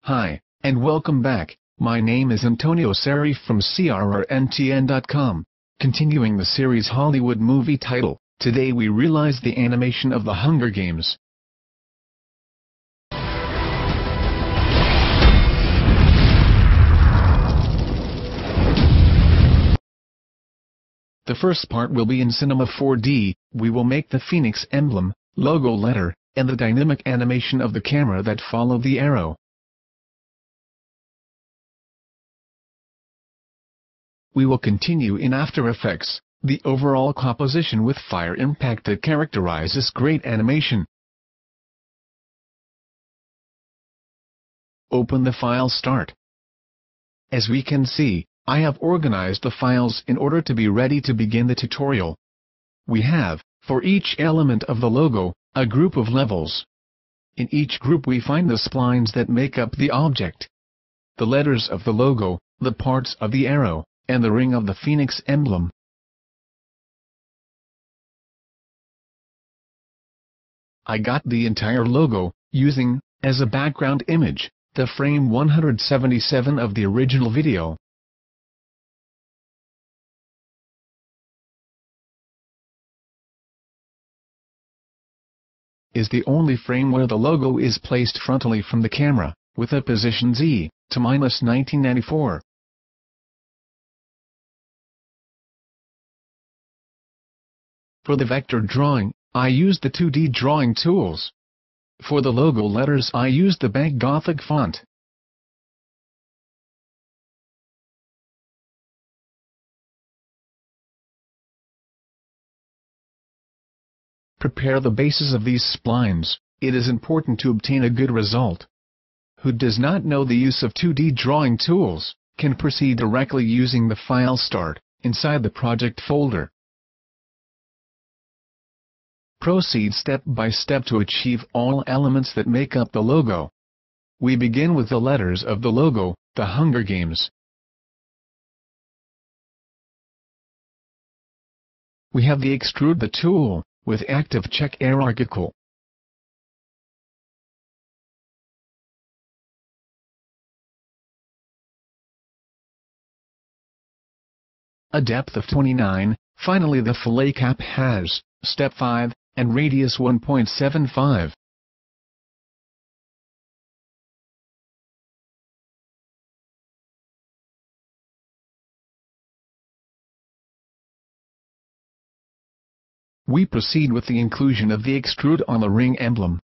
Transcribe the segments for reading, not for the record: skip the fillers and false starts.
Hi, and welcome back. My name is Antonio Seri from CRRNTN.com. Continuing the series Hollywood movie title, today we realize the animation of The Hunger Games. The first part will be in Cinema 4D. We will make the Phoenix emblem, logo letter, and the dynamic animation of the camera that follow the arrow. We will continue in After Effects, the overall composition with fire impact that characterizes great animation. Open the file Start. As we can see, I have organized the files in order to be ready to begin the tutorial. We have, for each element of the logo, a group of levels. In each group we find the splines that make up the object. The letters of the logo, the parts of the arrow, and the ring of the Phoenix emblem. I got the entire logo, using, as a background image, the frame 177 of the original video. Is the only frame where the logo is placed frontally from the camera, with a position Z, to -1994. For the vector drawing, I used the 2D drawing tools. For the logo letters I used the Bank Gothic font. Prepare the bases of these splines. It is important to obtain a good result. Who does not know the use of 2D drawing tools, can proceed directly using the file Start, inside the project folder. Proceed step by step to achieve all elements that make up the logo. We begin with the letters of the logo, The Hunger Games. We have the Extrude the tool, with active check hierarchical. A depth of 29, finally the fillet cap has, step 5, and radius 1.75. We proceed with the inclusion of the extrude on the ring emblem.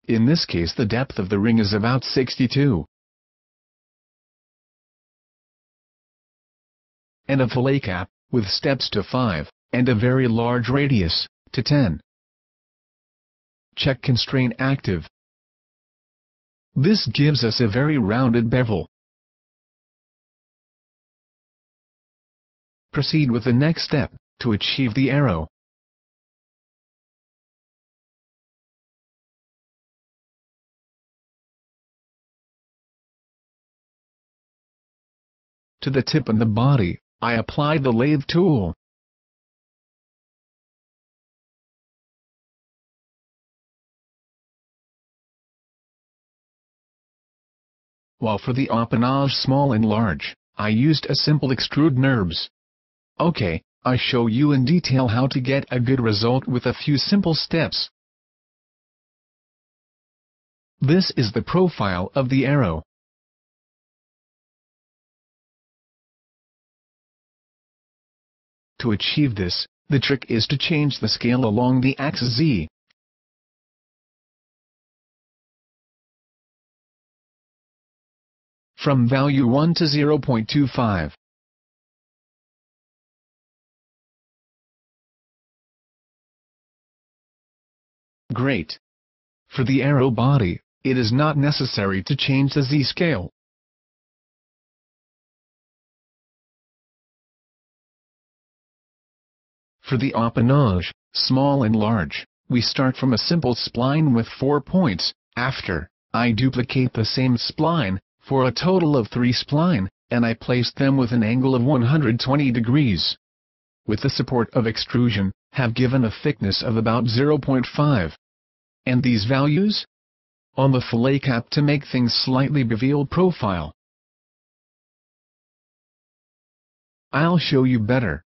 In this case the depth of the ring is about 62. And a fillet cap, with steps to 5, and a very large radius, to 10. Check constraint active. This gives us a very rounded bevel. Proceed with the next step, to achieve the arrow. To the tip and the body, I apply the lathe tool. While for the empennage small and large, I used a simple extrude NURBS. Okay, I show you in detail how to get a good result with a few simple steps. This is the profile of the arrow. To achieve this, the trick is to change the scale along the axis Z. From value 1 to 0.25. Great. For the arrow body, it is not necessary to change the Z scale. For the empennage, small and large, we start from a simple spline with 4 points. After, I duplicate the same spline, for a total of 3 spline, and I place them with an angle of 120 degrees. With the support of extrusion, have given a thickness of about 0.5. And these values? On the fillet cap to make things slightly beveled profile. I'll show you better.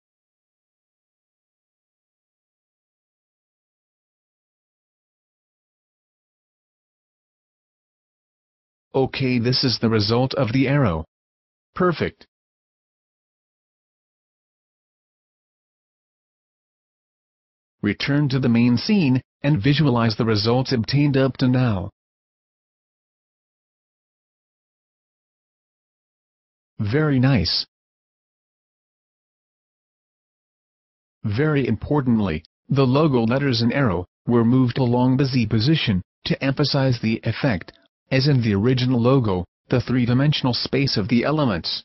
Okay, this is the result of the arrow. Perfect. Return to the main scene, and visualize the results obtained up to now. Very nice. Very importantly, the logo letters and arrow were moved along the Z position to emphasize the effect, as in the original logo, the three-dimensional space of the elements.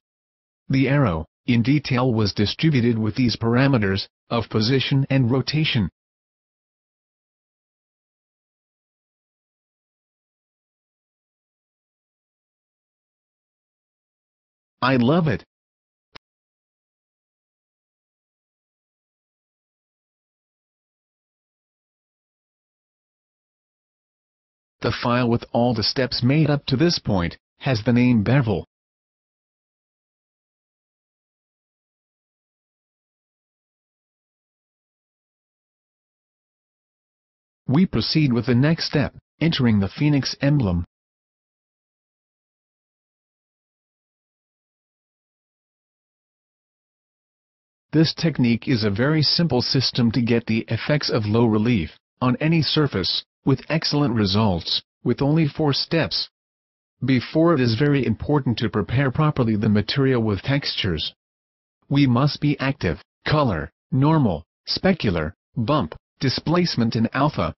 The arrow, in detail, was distributed with these parameters of position and rotation. I love it. The file with all the steps made up to this point has the name Bevel. We proceed with the next step, entering the Phoenix emblem. This technique is a very simple system to get the effects of low relief on any surface, with excellent results, with only 4 steps. Before it is very important to prepare properly the material with textures. We must be active, color, normal, specular, bump, displacement and alpha.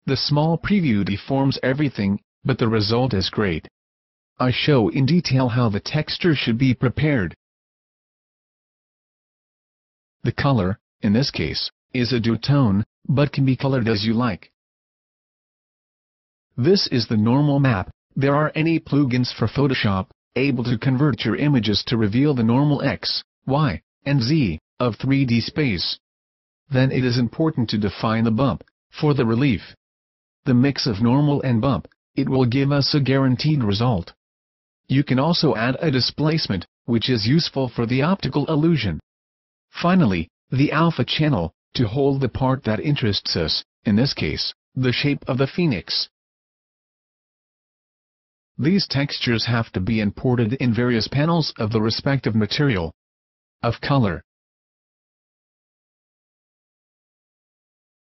The small preview deforms everything, but the result is great. I show in detail how the texture should be prepared. The color, in this case, is a duotone, but can be colored as you like. This is the normal map. There are any plugins for Photoshop, able to convert your images to reveal the normal X, Y, and Z, of 3D space. Then it is important to define the bump, for the relief. The mix of normal and bump, it will give us a guaranteed result. You can also add a displacement, which is useful for the optical illusion. Finally, the alpha channel, to hold the part that interests us, in this case, the shape of the phoenix. These textures have to be imported in various panels of the respective material. Of color.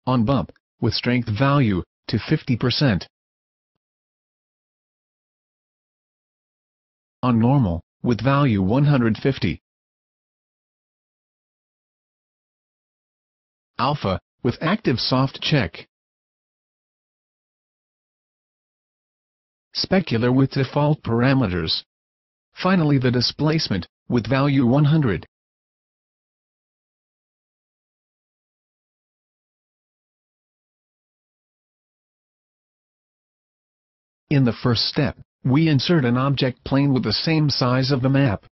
On bump, with strength value, to 50%. On normal, with value 150. Alpha, with active soft check. Specular with default parameters. Finally the displacement, with value 100. In the first step, we insert an object plane with the same size of the map.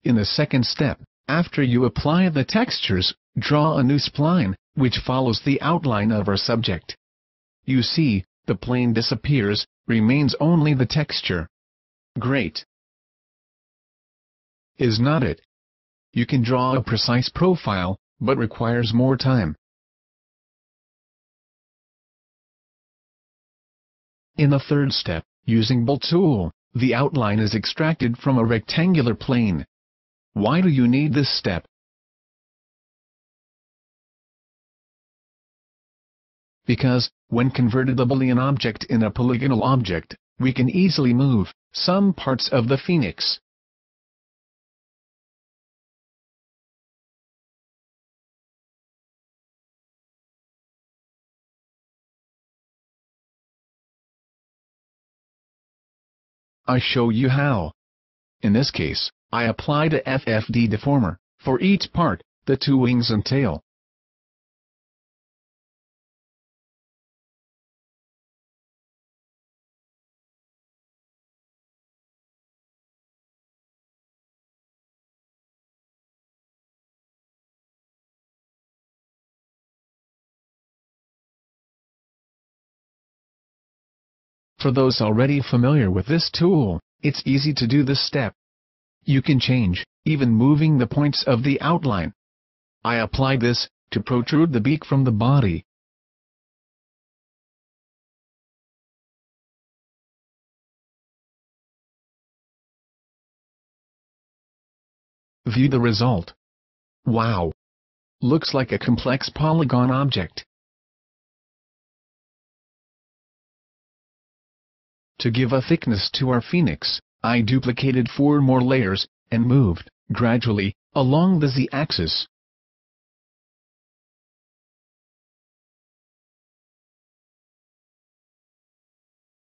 In the second step, after you apply the textures, draw a new spline, which follows the outline of our subject. You see, the plane disappears, remains only the texture. Great! Is not it? You can draw a precise profile, but requires more time. In the third step, using Bolt tool, the outline is extracted from a rectangular plane. Why do you need this step? Because, when converted the Boolean object in a polygonal object, we can easily move some parts of the phoenix. I show you how. In this case, I applied a FFD deformer for each part, the 2 wings and tail. For those already familiar with this tool, it's easy to do this step. You can change, even moving the points of the outline. I apply this to protrude the beak from the body. View the result. Wow! Looks like a complex polygon object. To give a thickness to our phoenix, I duplicated 4 more layers, and moved, gradually, along the z-axis.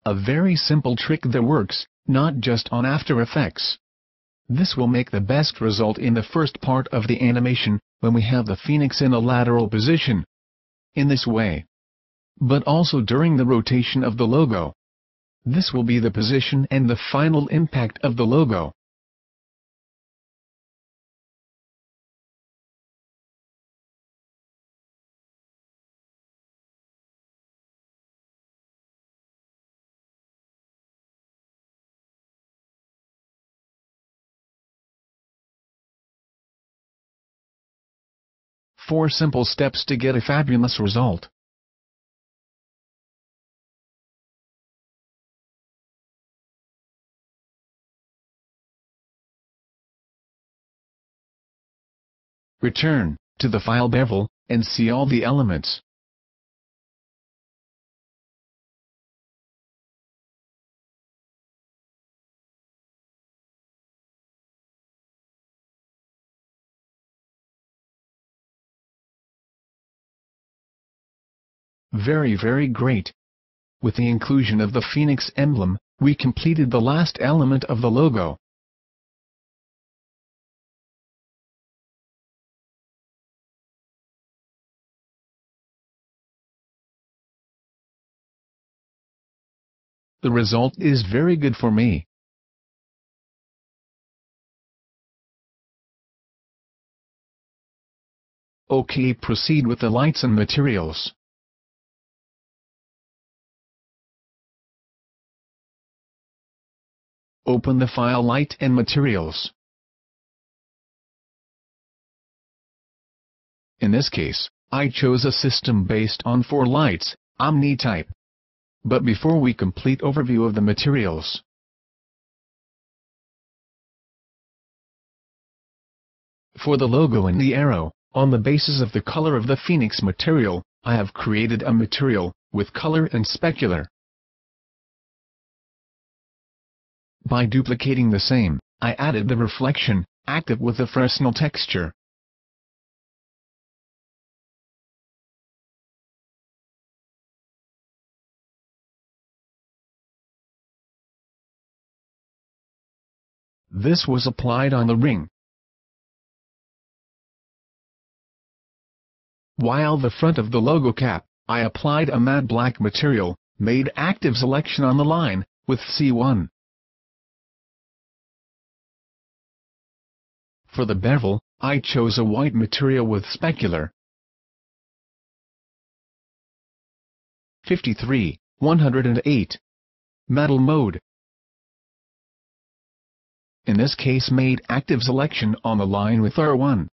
A very simple trick that works, not just on After Effects. This will make the best result in the first part of the animation, when we have the phoenix in a lateral position. In this way. But also during the rotation of the logo. This will be the position and the final impact of the logo. Four simple steps to get a fabulous result. Return to the file bevel, and see all the elements. Very great. With the inclusion of the phoenix emblem, we completed the last element of the logo. The result is very good for me. OK, proceed with the lights and materials. Open the file Light and Materials. In this case, I chose a system based on 4 lights, OmniType. But before we complete overview of the materials, for the logo and the arrow, on the basis of the color of the phoenix material, I have created a material with color and specular. By duplicating the same, I added the reflection, active with the Fresnel texture. This was applied on the ring. While the front of the logo cap, I applied a matte black material, made active selection on the line, with C1. For the bevel, I chose a white material with specular. 53/108. Metal mode. In this case made active selection on the line with R1.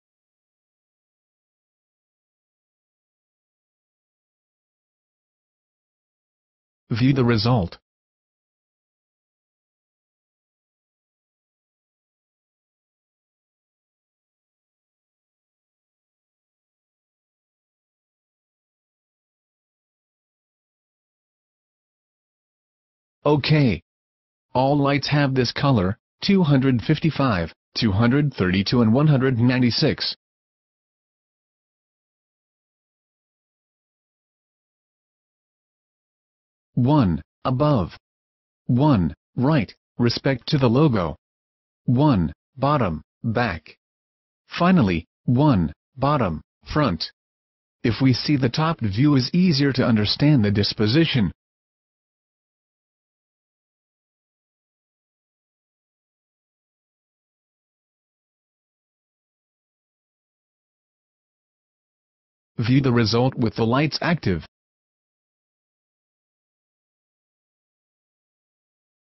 View the result. OK. All lights have this color, 255, 232 and 196. One, above. 1, right, respect to the logo. 1, bottom, back. Finally, 1, bottom, front. If we see the top view is easier to understand the disposition. View the result with the lights active.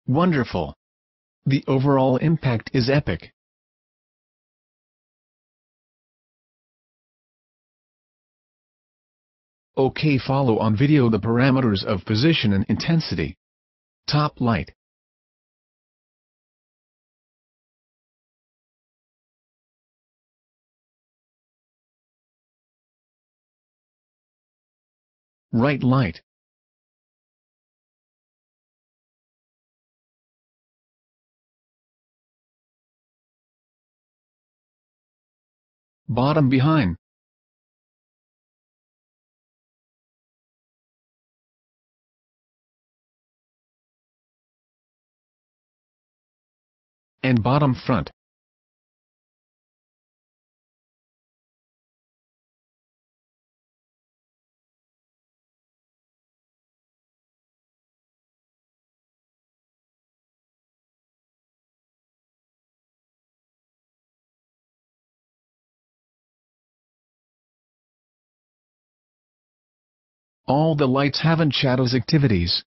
Wonderful! The overall impact is epic. OK, follow on video the parameters of position and intensity. Top light. Right light. Bottom behind. And bottom front. All the lights haven't shadows activities.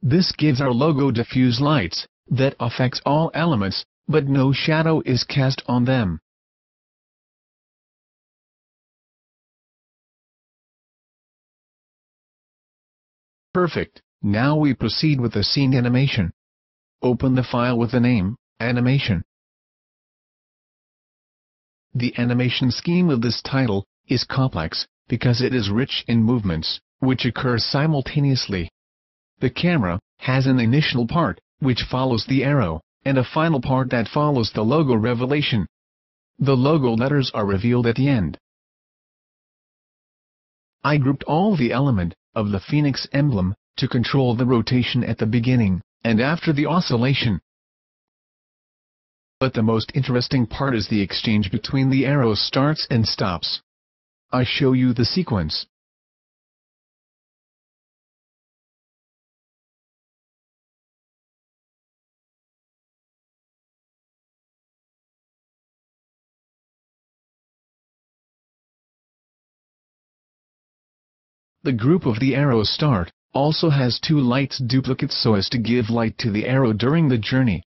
This gives our logo diffuse lights, that affects all elements, but no shadow is cast on them. Perfect. Now we proceed with the scene animation. Open the file with the name, animation. The animation scheme of this title is complex, because it is rich in movements, which occur simultaneously. The camera has an initial part, which follows the arrow, and a final part that follows the logo revelation. The logo letters are revealed at the end. I grouped all the element of the Phoenix emblem to control the rotation at the beginning and after the oscillation. But the most interesting part is the exchange between the arrow starts and stops. I show you the sequence. The group of the arrow start also has two lights duplicates so as to give light to the arrow during the journey.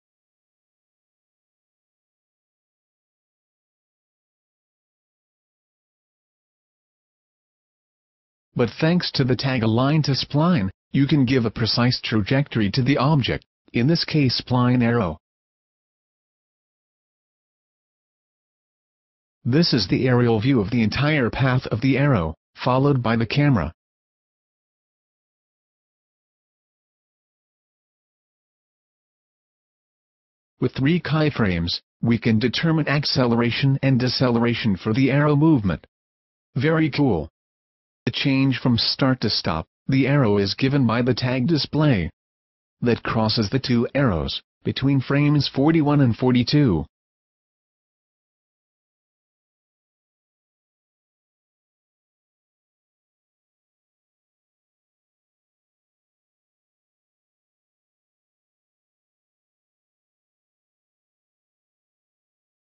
But thanks to the tag align to spline, you can give a precise trajectory to the object, in this case spline arrow. This is the aerial view of the entire path of the arrow, followed by the camera. With 3 keyframes, we can determine acceleration and deceleration for the arrow movement. Very cool. The change from start to stop, the arrow is given by the tag display. That crosses the 2 arrows, between frames 41 and 42.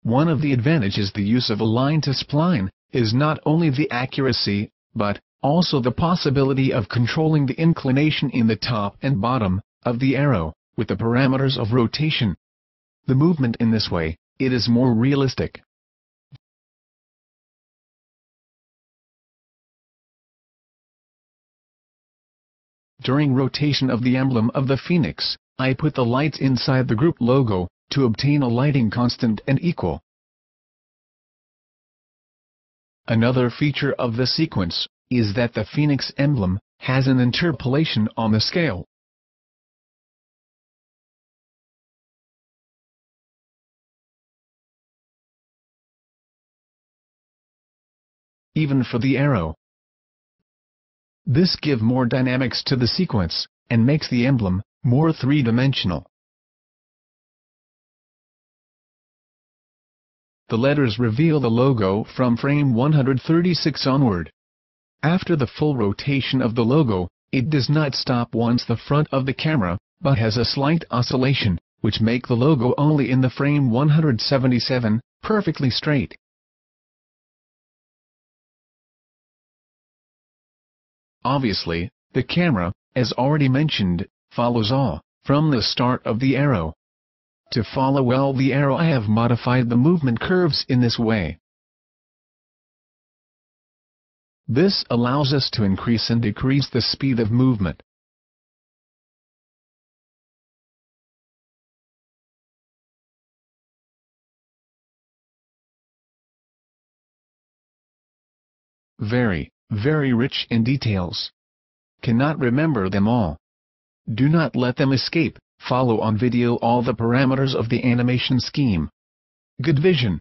One of the advantages the use of align to spline is not only the accuracy, but also the possibility of controlling the inclination in the top and bottom of the arrow with the parameters of rotation. The movement in this way, it is more realistic. During rotation of the emblem of the Phoenix, I put the lights inside the group logo to obtain a lighting constant and equal. Another feature of the sequence is that the Phoenix emblem has an interpolation on the scale. Even for the arrow. This gives more dynamics to the sequence, and makes the emblem more three-dimensional. The letters reveal the logo from frame 136 onward. After the full rotation of the logo, it does not stop once the front of the camera, but has a slight oscillation, which make the logo only in the frame 177, perfectly straight. Obviously, the camera, as already mentioned, follows all from the start of the arrow. To follow well the arrow, I have modified the movement curves in this way. This allows us to increase and decrease the speed of movement. Very, very rich in details. Cannot remember them all. Do not let them escape. Follow on video all the parameters of the animation scheme. Good vision.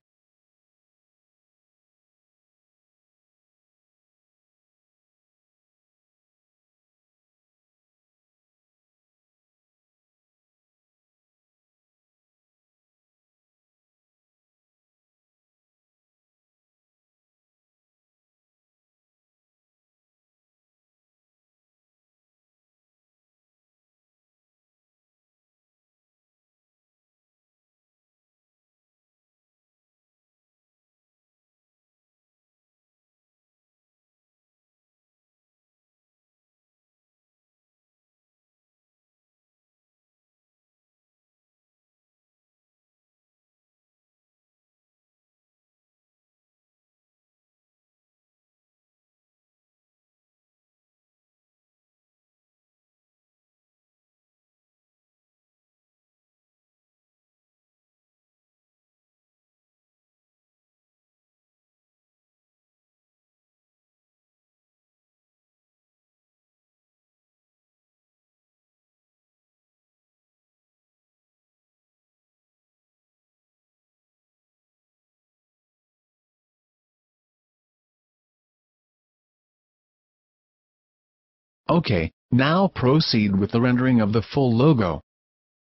Okay, now proceed with the rendering of the full logo.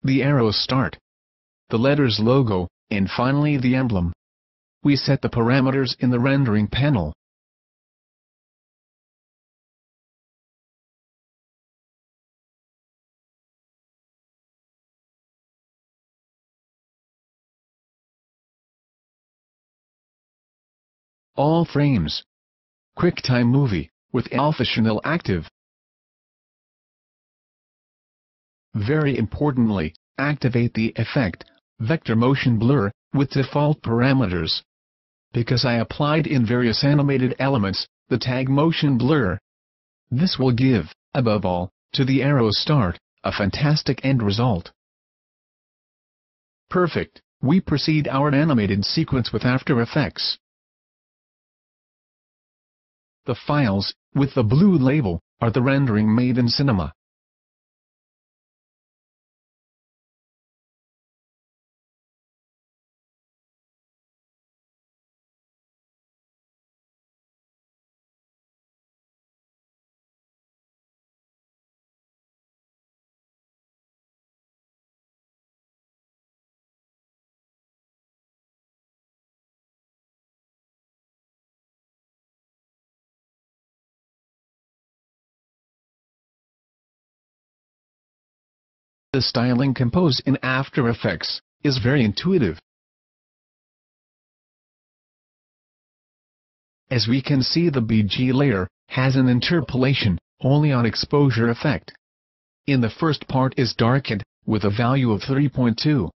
The arrows start, the letters logo, and finally the emblem. We set the parameters in the rendering panel. All frames. QuickTime Movie, with Alpha Channel active. Very importantly, activate the effect, Vector Motion Blur, with default parameters. Because I applied in various animated elements, the tag Motion Blur. This will give, above all, to the arrow start, a fantastic end result. Perfect, we proceed our animated sequence with After Effects. The files, with the blue label, are the rendering made in Cinema. The styling composed in After Effects is very intuitive. As we can see, the BG layer has an interpolation only on exposure effect. In the first part is darkened, with a value of 3.2.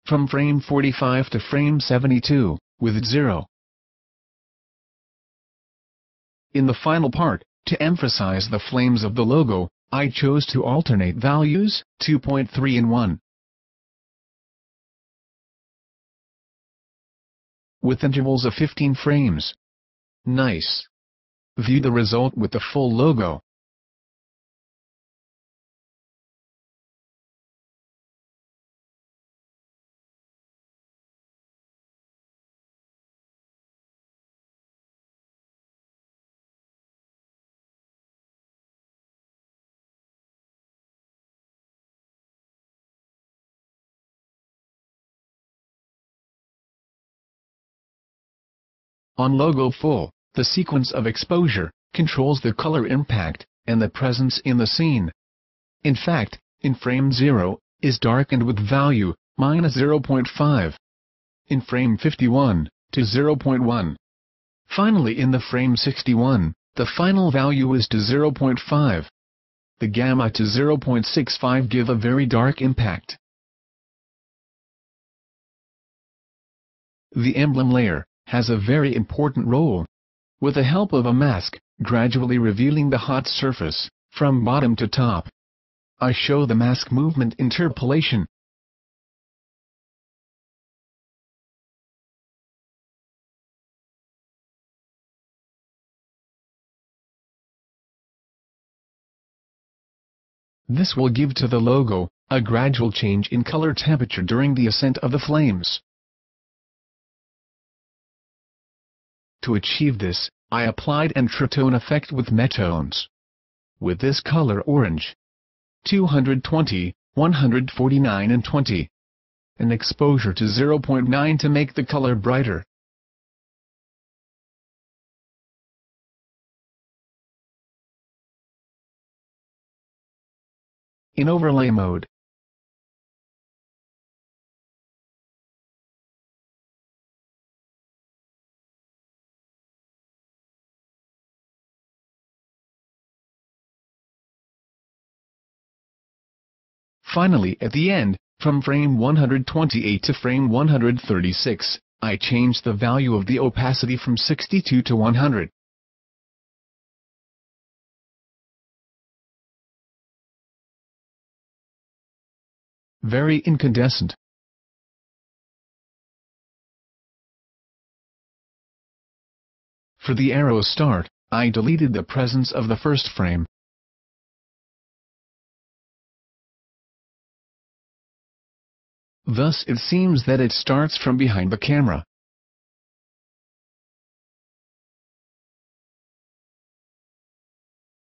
From frame 45 to frame 72, with 0. In the final part, to emphasize the flames of the logo, I chose to alternate values, 2.3 and 1. With intervals of 15 frames. Nice. View the result with the full logo. On logo full, the sequence of exposure controls the color impact and the presence in the scene. In fact, in frame 0, is darkened with value -0.5. In frame 51, to 0.1. Finally, in the frame 61, the final value is to 0.5. The gamma to 0.65 give a very dark impact. The emblem layer has a very important role. With the help of a mask, gradually revealing the hot surface, from bottom to top. I show the mask movement interpolation. This will give to the logo a gradual change in color temperature during the ascent of the flames. To achieve this, I applied an tritone effect with metones. With this color orange, 220, 149 and 20. An exposure to 0.9 to make the color brighter. In overlay mode, finally at the end, from frame 128 to frame 136, I changed the value of the opacity from 62 to 100. Very incandescent. For the arrow start, I deleted the presence of the first frame. Thus it seems that it starts from behind the camera.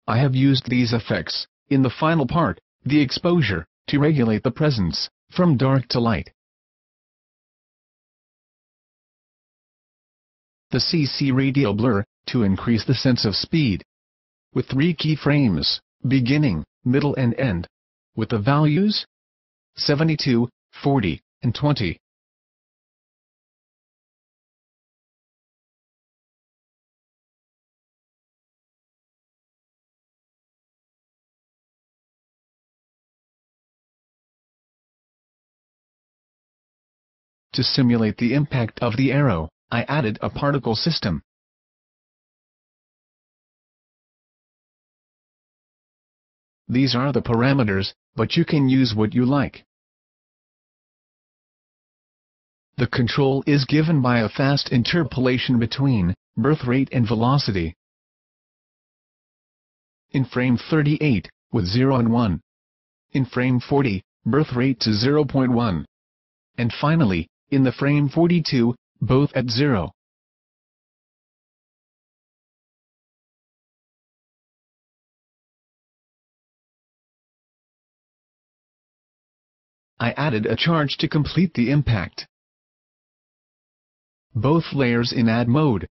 I have used these effects, in the final part, the exposure, to regulate the presence, from dark to light. The CC radial blur, to increase the sense of speed. With 3 keyframes, beginning, middle and end. With the values 72, 40, and 20. To simulate the impact of the arrow, I added a particle system. These are the parameters, but you can use what you like. The control is given by a fast interpolation between birth rate and velocity. In frame 38, with 0 and 1. In frame 40, birth rate to 0.1. And finally, in the frame 42, both at 0. I added a charge to complete the impact. Both layers in add mode.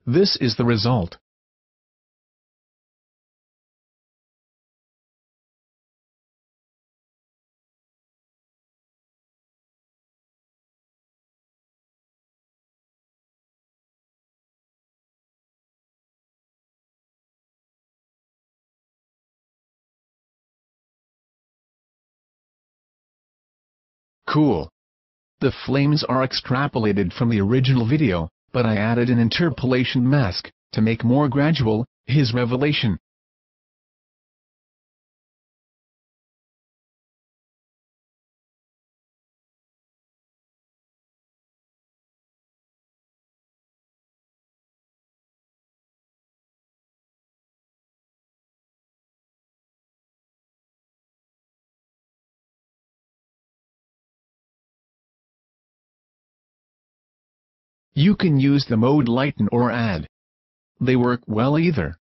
This is the result. Cool. The flames are extrapolated from the original video, but I added an interpolation mask, to make more gradual, his revelation. You can use the mode lighten or add. They work well either.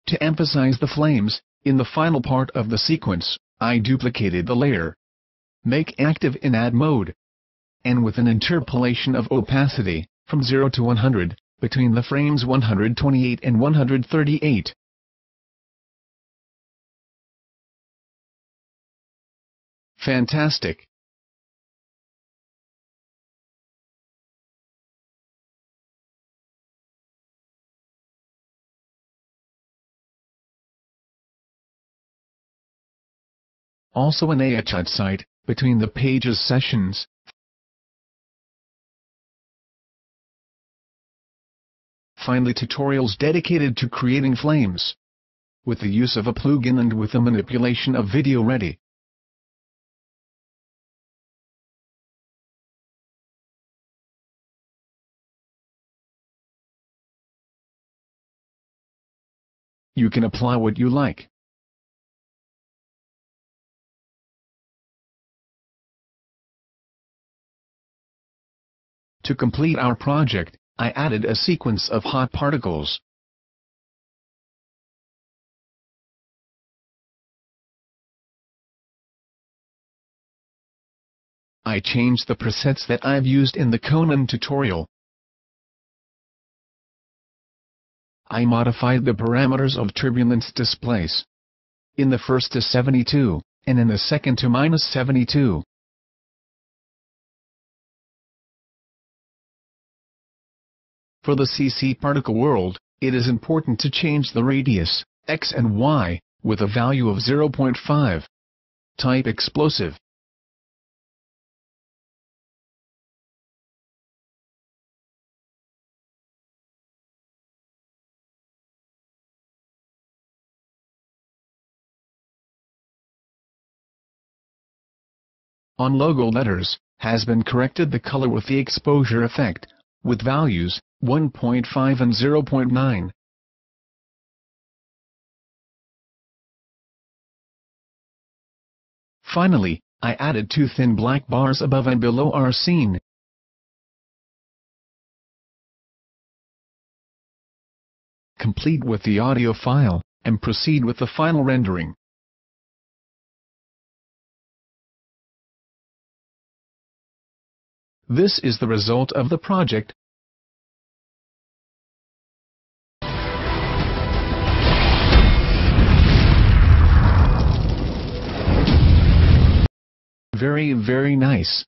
To emphasize the flames, in the final part of the sequence, I duplicated the layer. Make active in add mode. And with an interpolation of opacity, from 0 to 100, between the frames 128 and 138. Fantastic! also an AHUD site, between the pages sessions. Finally, tutorials dedicated to creating flames, with the use of a plugin and with the manipulation of video ready. You can apply what you like. To complete our project, I added a sequence of hot particles. I changed the presets that I've used in the Conan tutorial. I modified the parameters of turbulence displace. In the first to 72, and in the second to -72. For the CC particle world, it is important to change the radius, X and Y, with a value of 0.5. Type explosive. On logo letters, has been corrected the color with the exposure effect, with values 1.5 and 0.9. Finally, I added two thin black bars above and below our scene. Complete with the audio file, and proceed with the final rendering. This is the result of the project. Very nice.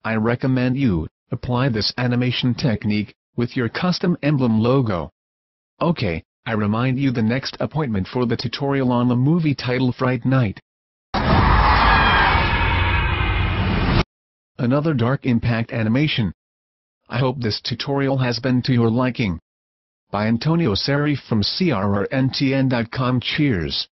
I recommend you apply this animation technique with your custom emblem logo. Okay, I remind you the next appointment for the tutorial on the movie title Fright Night. Another dark impact animation. I hope this tutorial has been to your liking. By Antonio Serif from CRRNTN.com. Cheers.